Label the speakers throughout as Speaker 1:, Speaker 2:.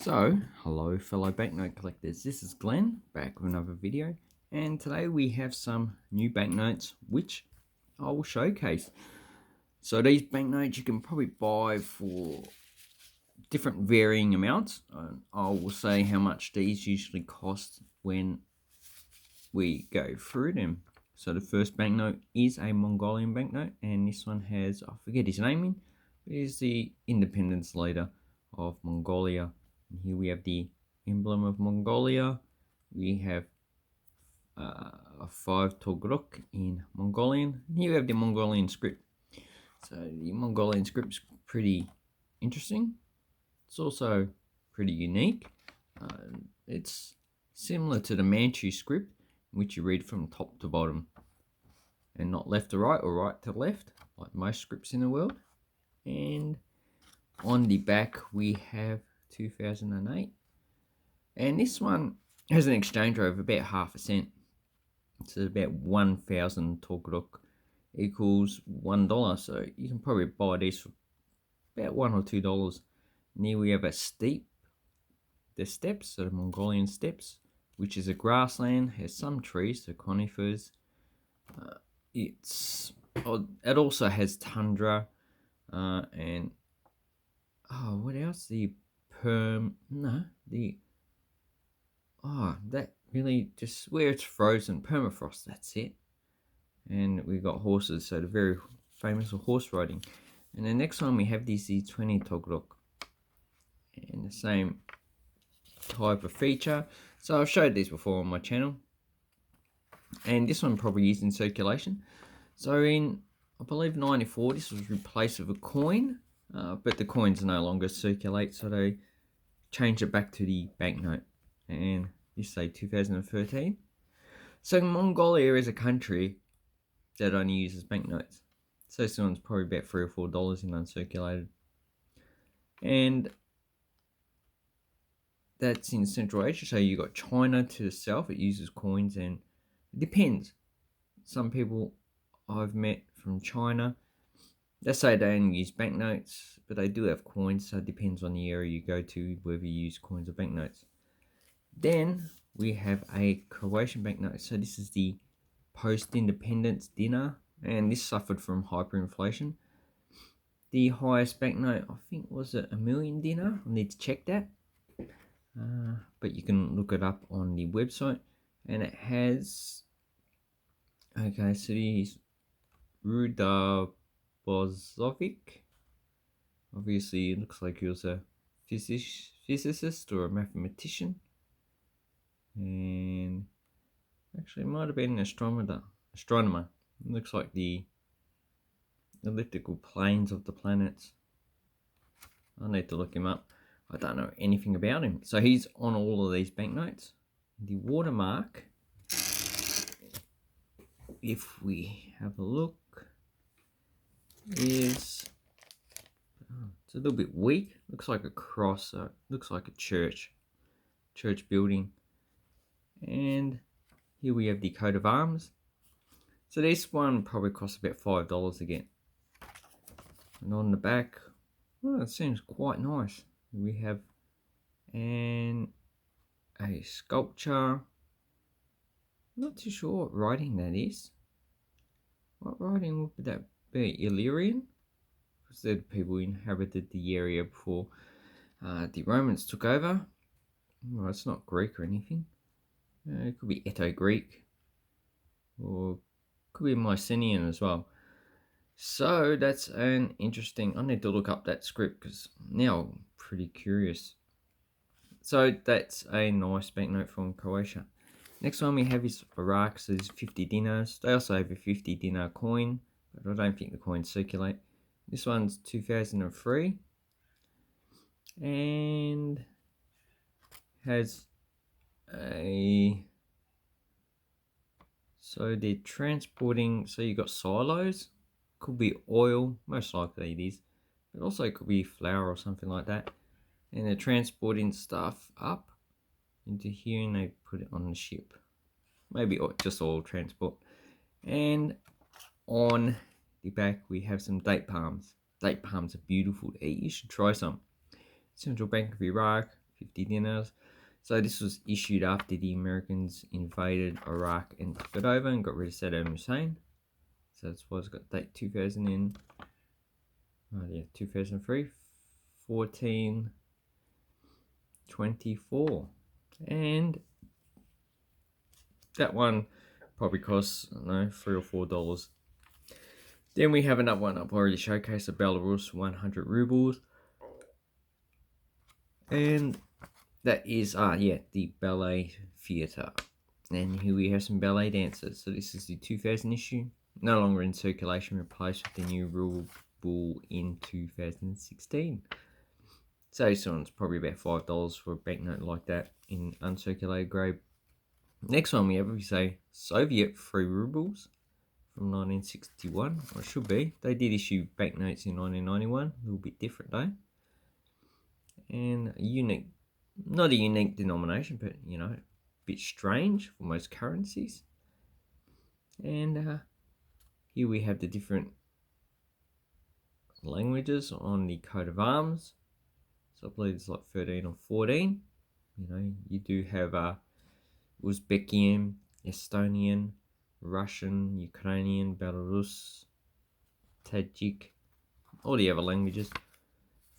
Speaker 1: So, hello fellow banknote collectors, this is Glenn, back with another video, and today we have some new banknotes which I will showcase. So these banknotes you can probably buy for different varying amounts. I will say how much these usually cost when we go through them. So the first banknote is a Mongolian banknote, and this one has, I forget his name, is the independence leader of Mongolia. And here we have the emblem of Mongolia. We have a 5 Togruk in Mongolian. And here we have the Mongolian Script. So the Mongolian Script is pretty interesting. It's also pretty unique. It's similar to the Manchu script, in which you read from top to bottom and not left to right or right to left, like most scripts in the world. And on the back we have 2008, and this one has an exchange rate of about half a cent. It's about 1,000 Togruk equals $1, so you can probably buy these for about $1 or $2. And here we have the steppes, so the Mongolian steppes, which is a grassland, has some trees, so conifers. It also has tundra, and what else? That really just where it's frozen, permafrost. That's it. And we've got horses, so the very famous for horse riding. And the next one we have the Z20 Togruk, and the same type of feature. So I've showed these before on my channel, and this one probably is in circulation. So in, I believe, 94, this was replaced with a coin, but the coins no longer circulate, so they changed it back to the banknote, and this say 2013. So Mongolia is a country that only uses banknotes, so this one's probably about $3 or $4 in uncirculated, and that's in Central Asia. So you got China to the south, it uses coins, and it depends. Some people I've met from China, they say they only use banknotes, but they do have coins, so it depends on the area you go to whether you use coins or banknotes. Then we have a Croatian banknote. So this is the post-independence dinar, and this suffered from hyperinflation. The highest banknote, I think, was a million dinar. I need to check that. But you can look it up on the website, and it has, okay, so these Ruda Bozovic, obviously it looks like he was a physicist or a mathematician, and actually it might have been an astronomer. It looks like the elliptical planes of the planets. I need to look him up. I don't know anything about him. So he's on all of these banknotes. The watermark, if we have a look, is it's a little bit weak. Looks like a cross. Looks like a church building. And here we have the coat of arms. So this one probably costs about $5 again. And on the back, well, it seems quite nice. We have a sculpture. Not too sure what writing that is. What writing would that be? Illyrian? Because the people inhabited the area before the Romans took over. Well, it's not Greek or anything. It could be Eto-Greek, or could be Mycenaean as well. So that's an interesting, I need to look up that script because now I'm pretty curious. So that's a nice banknote from Croatia. Next one we have is Iraq, so there's 50 dinars. They also have a 50 dinar coin, but I don't think the coins circulate. This one's 2003 and has so they're transporting, so you got silos, could be oil, most likely it is, but also it could be flour or something like that, and they're transporting stuff up into here and they put it on the ship, maybe just oil transport. And on the back we have some date palms. Date palms are beautiful to eat, you should try some. Central Bank of Iraq, 50 dinars. So this was issued after the Americans invaded Iraq and took it over and got rid of Saddam Hussein. So that's why it's got date 2003, 1424. And that one probably costs, I don't know, $3 or $4. Then we have another one I've already showcased, the Belarus 100 rubles. And that is, the ballet theatre. And here we have some ballet dancers. So this is the 2000 issue, no longer in circulation, replaced with the new ruble in 2016. So this one's probably about $5 for a banknote like that in uncirculated grade. Next one we have, we say Soviet 3 rubles from 1961, or it should be. They did issue banknotes in 1991, a little bit different though. And a unique, not a unique denomination, but you know, a bit strange for most currencies. And here we have the different languages on the coat of arms. So I believe it's like 13 or 14. You know, you do have Uzbekian, Estonian, Russian, Ukrainian, Belarus, Tajik, all the other languages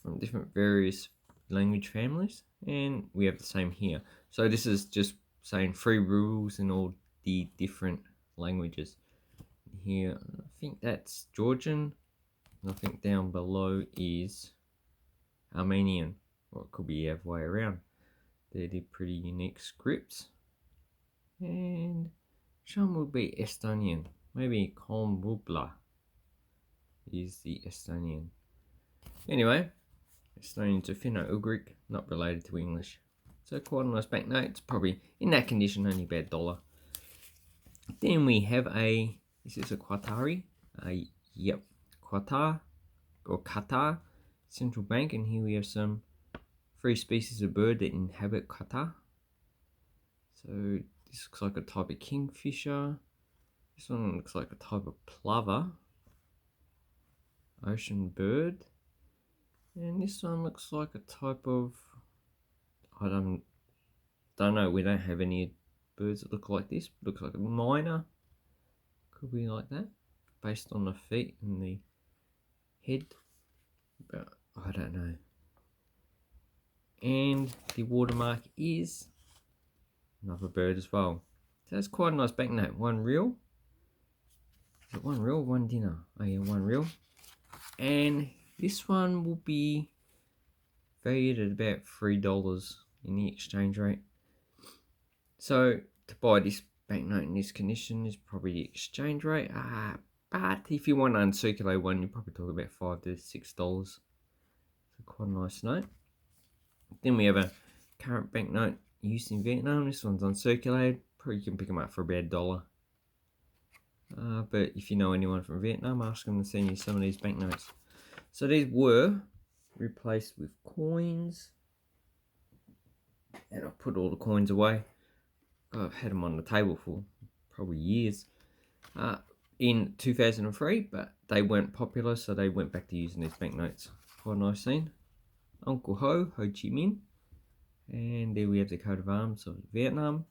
Speaker 1: from different various language families. And we have the same here. So this is just saying 3 rules in all the different languages. Here, I think that's Georgian. And I think down below is Armenian, or it could be the other way around. They're the pretty unique scripts. And some will be Estonian. Maybe Komrubla is the Estonian. Anyway, Estonian to Finno-Ugric, not related to English. So quite a nice banknote. It's probably, in that condition, only about $1. Then we have this is a Qatari. Qatar, or Qatar Central Bank. And here we have some 3 species of bird that inhabit Qatar. So this looks like a type of kingfisher. This one looks like a type of plover, ocean bird. And this one looks like a type of, I don't know, we don't have any birds that look like this. Looks like a myna, could be like that, based on the feet and the head, but I don't know. And the watermark is another bird as well. So that's quite a nice banknote. 1 real. Is it 1 real? 1 dinar. Oh yeah, 1 real. And this one will be valued at about $3 in the exchange rate. So to buy this banknote in this condition is probably the exchange rate. But if you want to uncirculate one, you probably talk about $5 to $6. So quite a nice note. Then we have a current banknote used in Vietnam. This one's uncirculated. Probably you can pick them up for about $1. But if you know anyone from Vietnam, ask them to send you some of these banknotes. So these were replaced with coins. And I've put all the coins away. I've had them on the table for probably years. In 2003, but they weren't popular, so they went back to using these banknotes. Quite a nice scene. Uncle Ho, Ho Chi Minh. And there we have the coat of arms of Vietnam.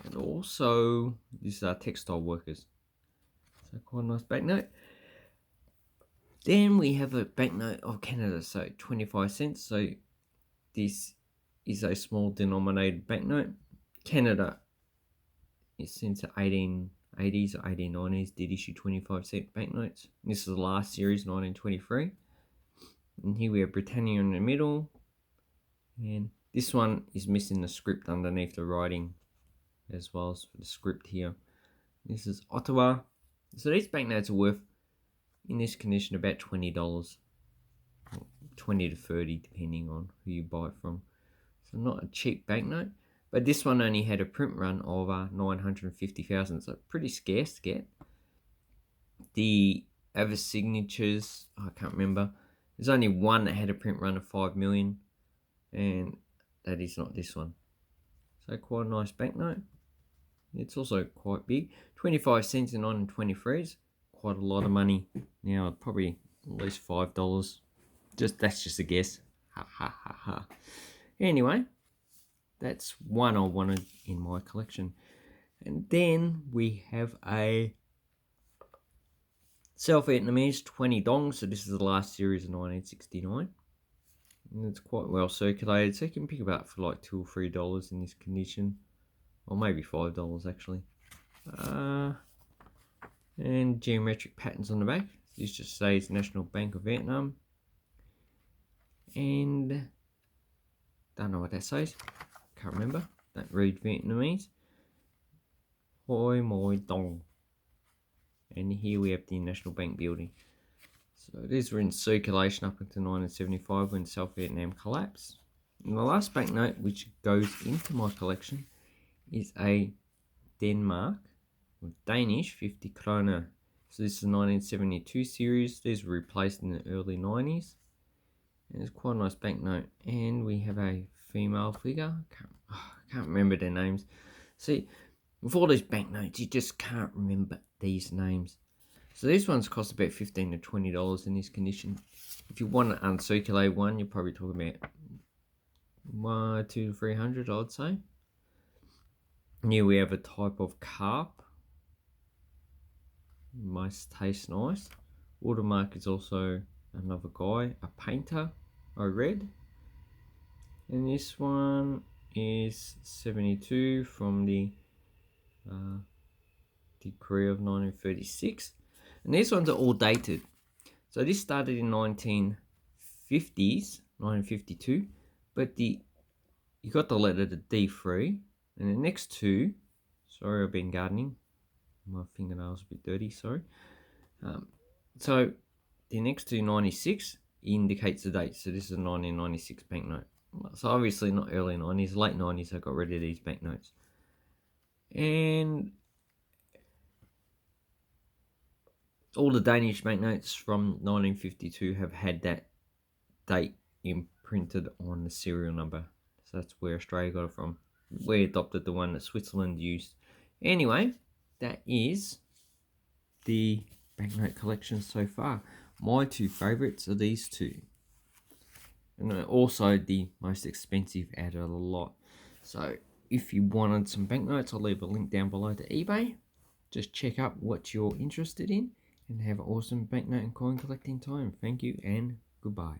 Speaker 1: And also, these are textile workers. So quite a nice banknote. Then we have a banknote of Canada, so 25 cents. So this is a small denominated banknote. Canada is since the 1880s or 1890s did issue 25-cent banknotes. This is the last series, 1923. And here we have Britannia in the middle. And this one is missing the script underneath the writing, as well as for the script here. This is Ottawa. So these banknotes are worth, in this condition, about $20. 20 to 30 depending on who you buy it from. So not a cheap banknote. But this one only had a print run of 950,000, so pretty scarce to get. The other signatures, I can't remember. There's only one that had a print run of 5 million, and that is not this one. So quite a nice banknote. It's also quite big. 25 cents in 1923 is quite a lot of money. Now probably at least $5. That's just a guess. Ha ha ha ha. Anyway, that's one I wanted in my collection. And then we have a South Vietnamese 20 dong. So this is the last series of 1969. And it's quite well circulated, so you can pick it up for like $2 or $3 in this condition, or maybe $5 actually. And geometric patterns on the back. This just says National Bank of Vietnam, and don't know what that says, can't remember, don't read Vietnamese. Hoi Moi Dong. And here we have the National Bank building. So these were in circulation up until 1975 when South Vietnam collapsed. And the last banknote which goes into my collection is a Denmark, or Danish 50 Krona. So this is the 1972 series. These were replaced in the early 90s. And it's quite a nice banknote. And we have a female figure. Can't remember their names. See, with all these banknotes, you just can't remember these names. So these ones cost about $15 to $20 in this condition. If you want an uncirculated one, you're probably talking about $200 to $300, I'd say. Here we have a type of carp. Must taste nice. Watermark is also another guy, a painter, I read. And this one is 72 from the decree of 1936. And these ones are all dated. So this started in 1950s, 1952, but you got the letter to D3, and the next two, sorry I've been gardening, my fingernails a bit dirty, sorry. So the next two, 96, indicates the date, so this is a 1996 banknote. So obviously not early 90s, late 90s I got rid of these banknotes. And all the Danish banknotes from 1952 have had that date imprinted on the serial number. So that's where Australia got it from. We adopted the one that Switzerland used. Anyway, that is the banknote collection so far. My two favourites are these two. And they're also the most expensive out of the lot. So if you wanted some banknotes, I'll leave a link down below to eBay. Just check out what you're interested in. And have an awesome banknote and coin collecting time. Thank you and goodbye.